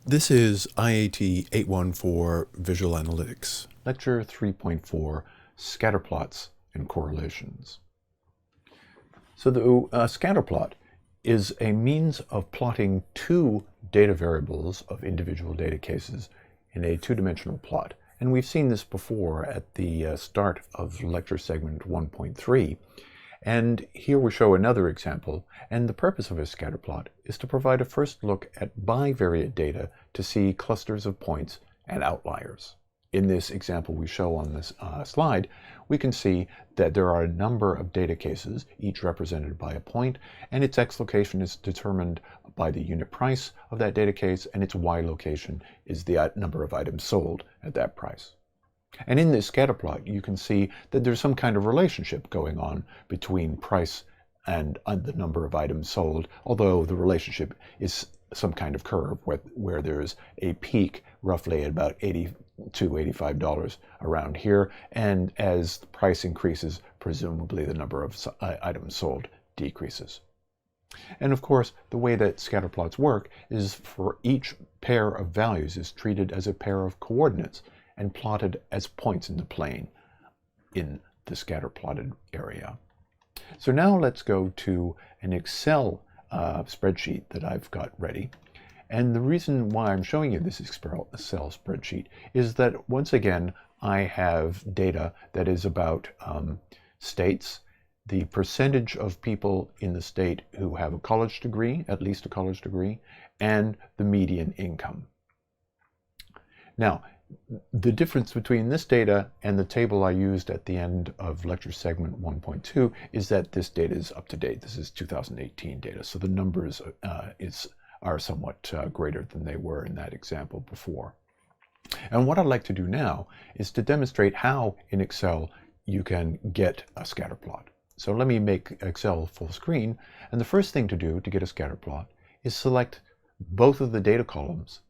This is IAT814 Visual Analytics, Lecture 3.4 Scatterplots and Correlations. So the scatterplot is a means of plotting two data variables of individual data cases in a two-dimensional plot. And we've seen this before at the start of lecture segment 1.3. And here we show another example, and the purpose of a scatterplot is to provide a first look at bivariate data to see clusters of points and outliers. In this example we show on this slide, we can see that there are a number of data cases, each represented by a point, and its X location is determined by the unit price of that data case, and its Y location is the number of items sold at that price. And in this scatterplot, you can see that there's some kind of relationship going on between price and the number of items sold, although the relationship is some kind of curve where there's a peak roughly at about $80 to $85 around here, and as the price increases, presumably the number of items sold decreases. And of course, the way that scatterplots work is for each pair of values is treated as a pair of coordinates and plotted as points in the plane in the scatterplotted area. So now let's go to an Excel spreadsheet that I've got ready. And the reason why I'm showing you this Excel spreadsheet is that once again, I have data that is about states, the percentage of people in the state who have a college degree, at least a college degree, and the median income. Now, the difference between this data and the table I used at the end of lecture segment 1.2 is that this data is up to date. This is 2018 data, so the numbers are somewhat greater than they were in that example before. And what I'd like to do now is to demonstrate how in Excel you can get a scatterplot. So let me make Excel full screen, and the first thing to do to get a scatterplot is select both of the data columns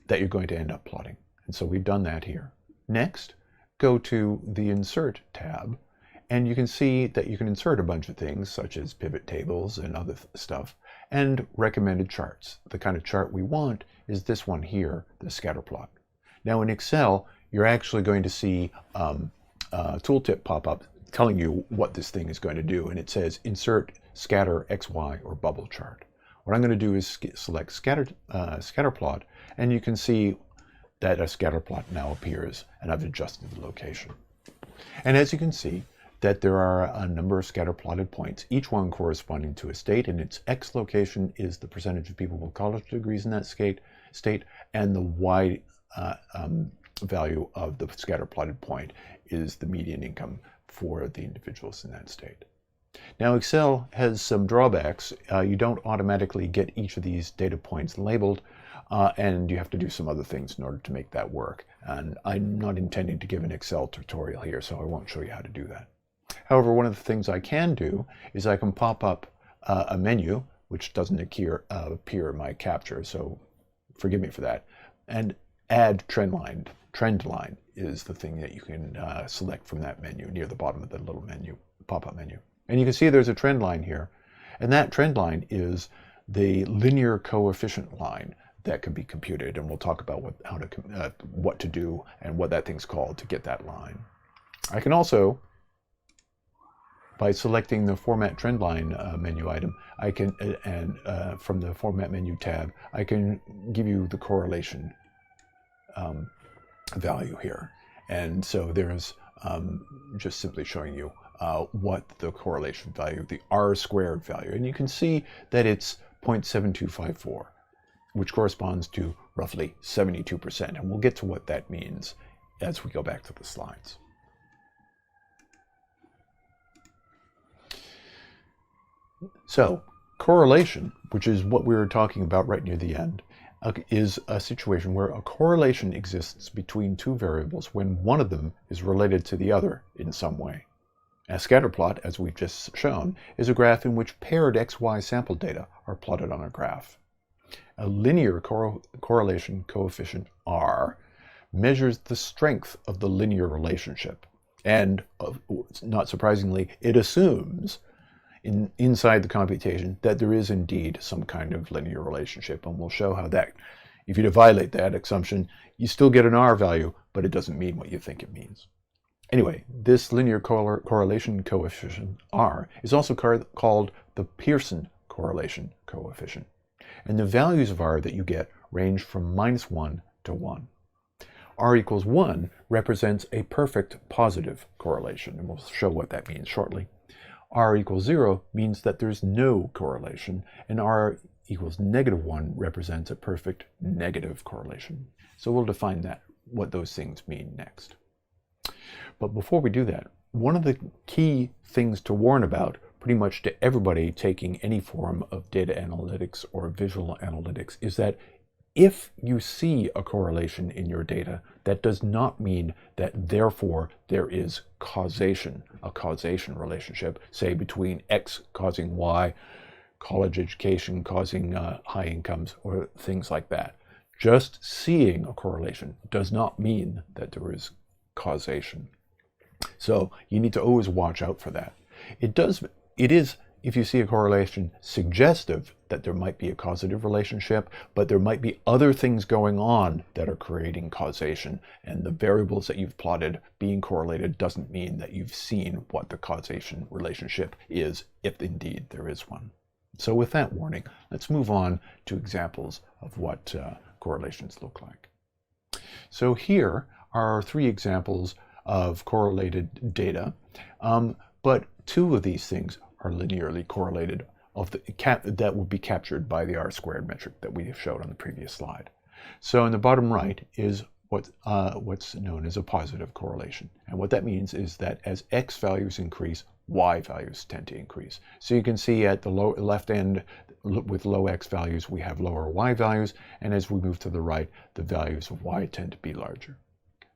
that you're going to end up plotting. And so we've done that here. Next, go to the Insert tab, and you can see that you can insert a bunch of things such as pivot tables and other stuff, and recommended charts. The kind of chart we want is this one here, the scatterplot. Now in Excel, you're actually going to see a tooltip pop up telling you what this thing is going to do, and it says Insert Scatter XY or Bubble Chart. What I'm going to do is select Scatterplot, and you can see that a scatterplot now appears, and I've adjusted the location. And as you can see, that there are a number of scatterplotted points, each one corresponding to a state, and its X location is the percentage of people with college degrees in that state, and the Y value of the scatterplotted point is the median income for the individuals in that state. Now Excel has some drawbacks. You don't automatically get each of these data points labeled, and you have to do some other things in order to make that work. And I'm not intending to give an Excel tutorial here, so I won't show you how to do that. However, one of the things I can do is I can pop up a menu, which doesn't appear in my capture, so forgive me for that, and add trend line. Trend line is the thing that you can select from that menu near the bottom of the little menu, pop-up menu. And you can see there's a trend line here, and that trend line is the linear coefficient line that can be computed, and we'll talk about what to do and what that thing's called to get that line. I can also, by selecting the Format Trend Line menu item, I can from the Format Menu tab, I can give you the correlation value here. And so there's just simply showing you what the correlation value, the R squared value, and you can see that it's 0.7254, which corresponds to roughly 72%, and we'll get to what that means as we go back to the slides. So correlation, which is what we were talking about right near the end, is a situation where a correlation exists between two variables when one of them is related to the other in some way. A scatterplot, as we've just shown, is a graph in which paired XY sample data are plotted on a graph. A linear correlation coefficient R measures the strength of the linear relationship, and not surprisingly, it assumes inside the computation that there is indeed some kind of linear relationship, and we'll show how that, if you violate that assumption, you still get an R value, but it doesn't mean what you think it means. Anyway, this linear correlation coefficient, R, is also called the Pearson correlation coefficient. And the values of R that you get range from -1 to 1. R equals 1 represents a perfect positive correlation, and we'll show what that means shortly. R equals 0 means that there's no correlation, and R equals -1 represents a perfect negative correlation. So we'll define that, what those things mean next. But before we do that, one of the key things to warn about pretty much to everybody taking any form of data analytics or visual analytics is that if you see a correlation in your data, that does not mean that therefore there is causation, a causation relationship, say between X causing Y, college education causing high incomes, or things like that. Just seeing a correlation does not mean that there is causation. So you need to always watch out for that. It is, if you see a correlation, suggestive that there might be a causative relationship, but there might be other things going on that are creating causation, and the variables that you've plotted being correlated doesn't mean that you've seen what the causation relationship is, if indeed there is one. So with that warning, let's move on to examples of what correlations look like. So here are 3 examples of correlated data, but 2 of these things are linearly correlated that would be captured by the R-squared metric that we showed on the previous slide. So in the bottom right is what's known as a positive correlation. And what that means is that as X values increase, Y values tend to increase. So you can see at the left end, with low X values, we have lower Y values. And as we move to the right, the values of Y tend to be larger.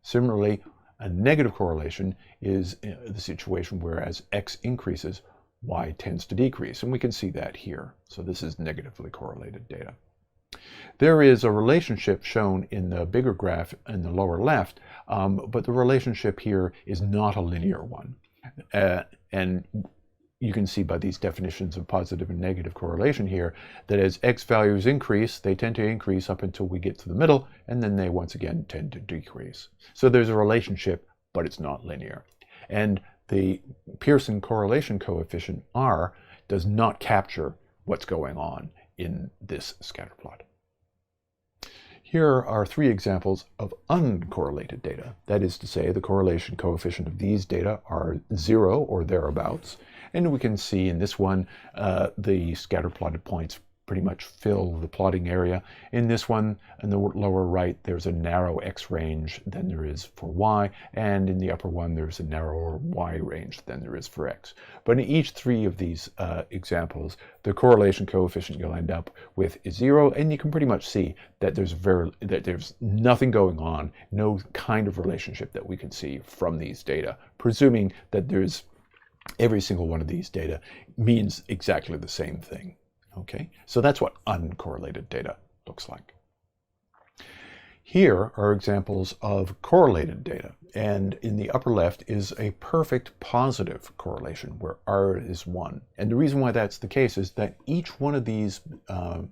Similarly, a negative correlation is the situation where as X increases, Y tends to decrease, and we can see that here. So this is negatively correlated data. There is a relationship shown in the bigger graph in the lower left, but the relationship here is not a linear one. And you can see by these definitions of positive and negative correlation here that as X values increase, they tend to increase up until we get to the middle, and then they once again tend to decrease. So there's a relationship, but it's not linear. And the Pearson correlation coefficient, R, does not capture what's going on in this scatter plot. Here are 3 examples of uncorrelated data. That is to say, the correlation coefficient of these data are 0 or thereabouts. And we can see in this one, the scatter plotted points pretty much fill the plotting area. In this one, in the lower right, there's a narrow X range than there is for Y, and in the upper one, there's a narrower Y range than there is for X. But in each 3 of these examples, the correlation coefficient you'll end up with is 0, and you can pretty much see that there's nothing going on, no kind of relationship that we can see from these data, presuming that every single one of these data means exactly the same thing. Okay, so that's what uncorrelated data looks like. Here are examples of correlated data, and in the upper left is a perfect positive correlation where R is 1. And the reason why that's the case is that each one of these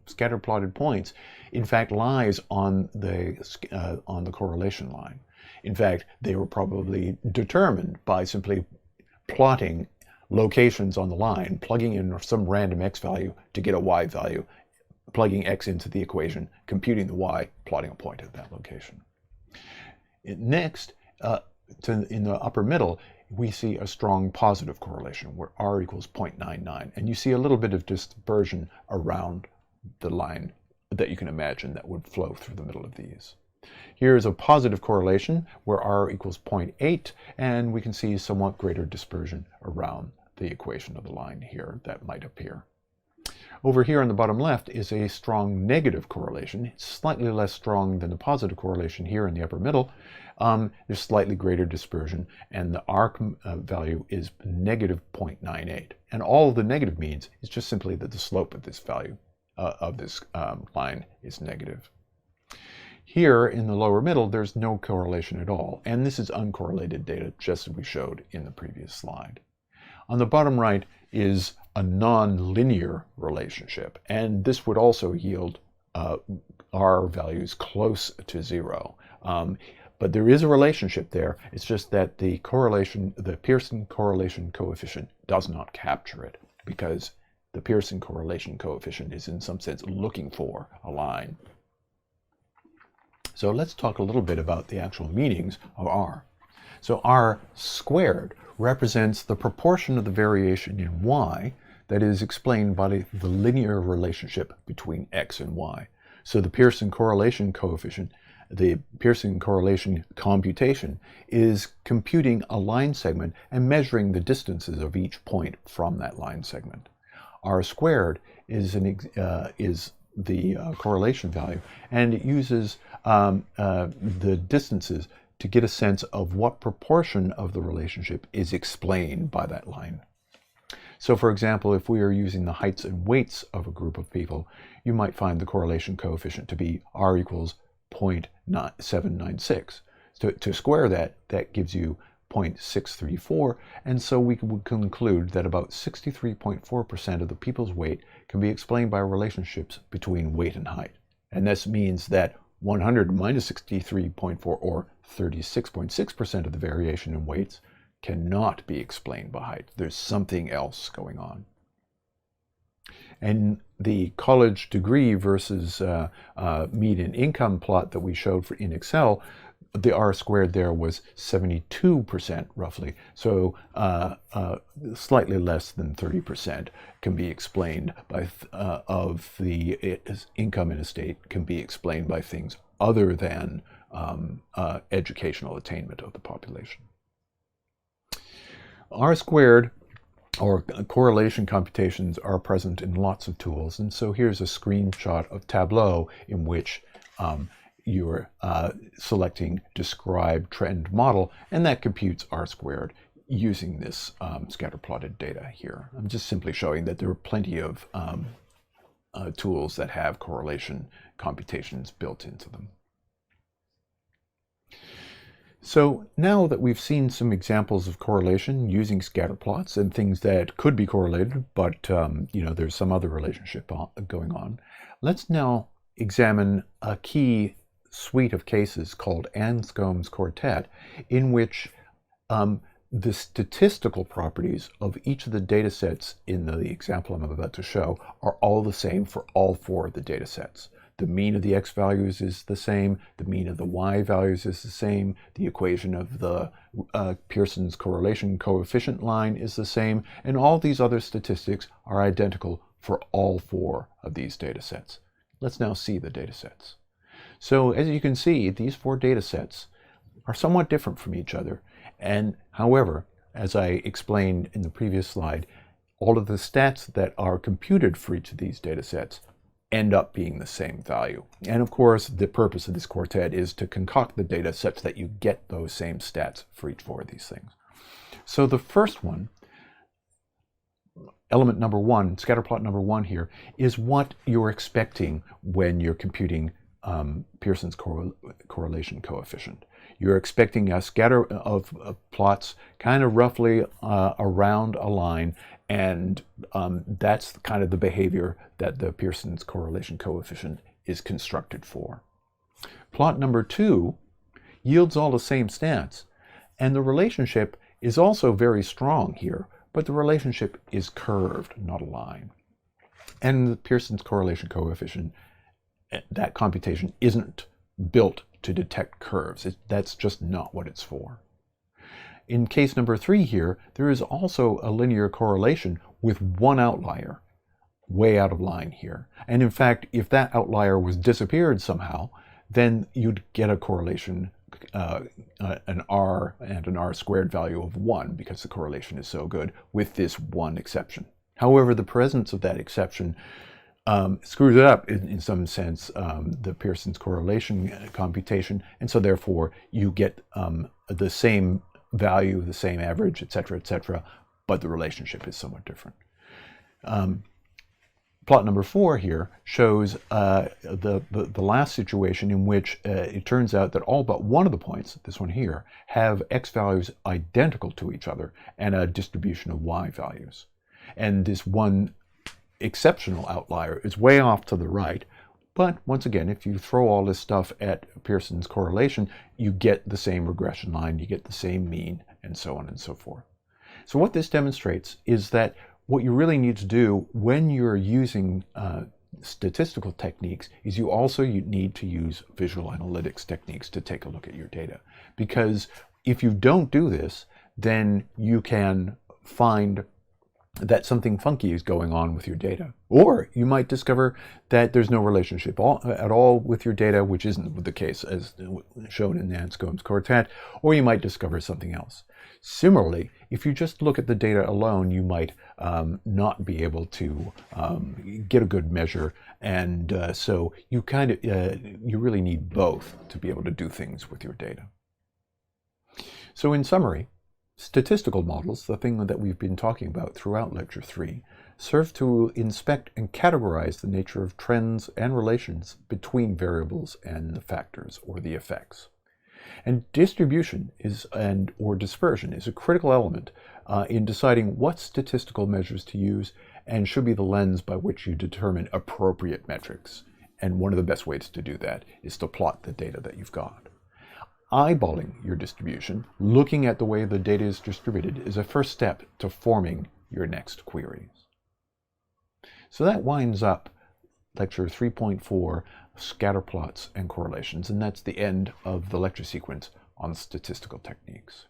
scatter plotted points in fact lies on the correlation line. In fact, they were probably determined by simply plotting locations on the line, plugging in some random X value to get a Y value, plugging X into the equation, computing the Y, plotting a point at that location. Next, in the upper middle, we see a strong positive correlation where R equals 0.99. And you see a little bit of dispersion around the line that you can imagine that would flow through the middle of these. Here's a positive correlation where R equals 0.8, and we can see somewhat greater dispersion around the equation of the line here that might appear. Over here on the bottom left is a strong negative correlation. It's slightly less strong than the positive correlation here in the upper middle. There's slightly greater dispersion, and the R value is negative 0.98. And all the negative means is just simply that the slope of this value of this line is negative. Here in the lower middle, there's no correlation at all, and this is uncorrelated data, just as we showed in the previous slide. On the bottom right is a non-linear relationship, and this would also yield R values close to 0. But there is a relationship there. It's just that the Pearson correlation coefficient does not capture it, because the Pearson correlation coefficient is in some sense looking for a line. So let's talk a little bit about the actual meanings of R. So R squared represents the proportion of the variation in Y that is explained by the linear relationship between X and Y. So the Pearson correlation coefficient, the Pearson correlation computation, is computing a line segment and measuring the distances of each point from that line segment. R squared is the correlation value, and it uses the distances to get a sense of what proportion of the relationship is explained by that line. So for example, if we are using the heights and weights of a group of people, you might find the correlation coefficient to be R equals 0.796. So to square that, that gives you 0.634, and so we would conclude that about 63.4% of the people's weight can be explained by relationships between weight and height. And this means that 100 minus 63.4, or 36.6% of the variation in weights, cannot be explained by height. There's something else going on. And the college degree versus median income plot that we showed in Excel, the R squared there was 72% roughly. So slightly less than 30% can be explained by, of the income in a state can be explained by things other than educational attainment of the population. R squared or correlation computations are present in lots of tools. And so here's a screenshot of Tableau in which you're selecting describe trend model, and that computes R squared using this scatter plotted data here. I'm just simply showing that there are plenty of tools that have correlation computations built into them. So now that we've seen some examples of correlation using scatter plots and things that could be correlated, but there's some other relationship going on, let's now examine a key suite of cases called Anscombe's quartet, in which the statistical properties of each of the data sets in the example I'm about to show are all the same for all four of the data sets. The mean of the X values is the same, the mean of the Y values is the same, the equation of the Pearson's correlation coefficient line is the same, and all these other statistics are identical for all four of these data sets. Let's now see the data sets. So as you can see, these four data sets are somewhat different from each other, and however, as I explained in the previous slide, all of the stats that are computed for each of these data sets end up being the same value. And of course, the purpose of this quartet is to concoct the data such that you get those same stats for each four of these things. So the first one, element number one, scatterplot number one here, is what you're expecting when you're computing Pearson's correlation coefficient. You're expecting a scatter of plots kind of roughly around a line, and that's kind of the behavior that the Pearson's correlation coefficient is constructed for. Plot number two yields all the same stats, and the relationship is also very strong here, but the relationship is curved, not a line. And the Pearson's correlation coefficient, that computation isn't built to detect curves. That's just not what it's for. In case number three here, there is also a linear correlation with one outlier, way out of line here. And in fact, if that outlier was disappeared somehow, then you'd get a correlation, an R and an R squared value of 1, because the correlation is so good, with this one exception. However, the presence of that exception screws it up in some sense, the Pearson's correlation computation, and so therefore you get the same value, the same average, etc., but the relationship is somewhat different. Plot number four here shows the last situation in which it turns out that all but one of the points, this one here, have X values identical to each other and a distribution of Y values. And this one exceptional outlier is way off to the right. But once again, if you throw all this stuff at Pearson's correlation, you get the same regression line, you get the same mean, and so on and so forth. So what this demonstrates is that what you really need to do when you're using statistical techniques is you need to use visual analytics techniques to take a look at your data. Because if you don't do this, then you can find that something funky is going on with your data. Or you might discover that there's no relationship at all with your data, which isn't the case as shown in the Anscombe's quartet, or you might discover something else. Similarly, if you just look at the data alone, you might not be able to get a good measure, and so you you really need both to be able to do things with your data. So in summary, statistical models, the thing that we've been talking about throughout Lecture 3, serve to inspect and categorize the nature of trends and relations between variables and the factors or the effects. And distribution or dispersion is a critical element in deciding what statistical measures to use and should be the lens by which you determine appropriate metrics. And one of the best ways to do that is to plot the data that you've got. Eyeballing your distribution, looking at the way the data is distributed, is a first step to forming your next queries. So that winds up Lecture 3.4, Scatterplots and Correlations, and that's the end of the lecture sequence on statistical techniques.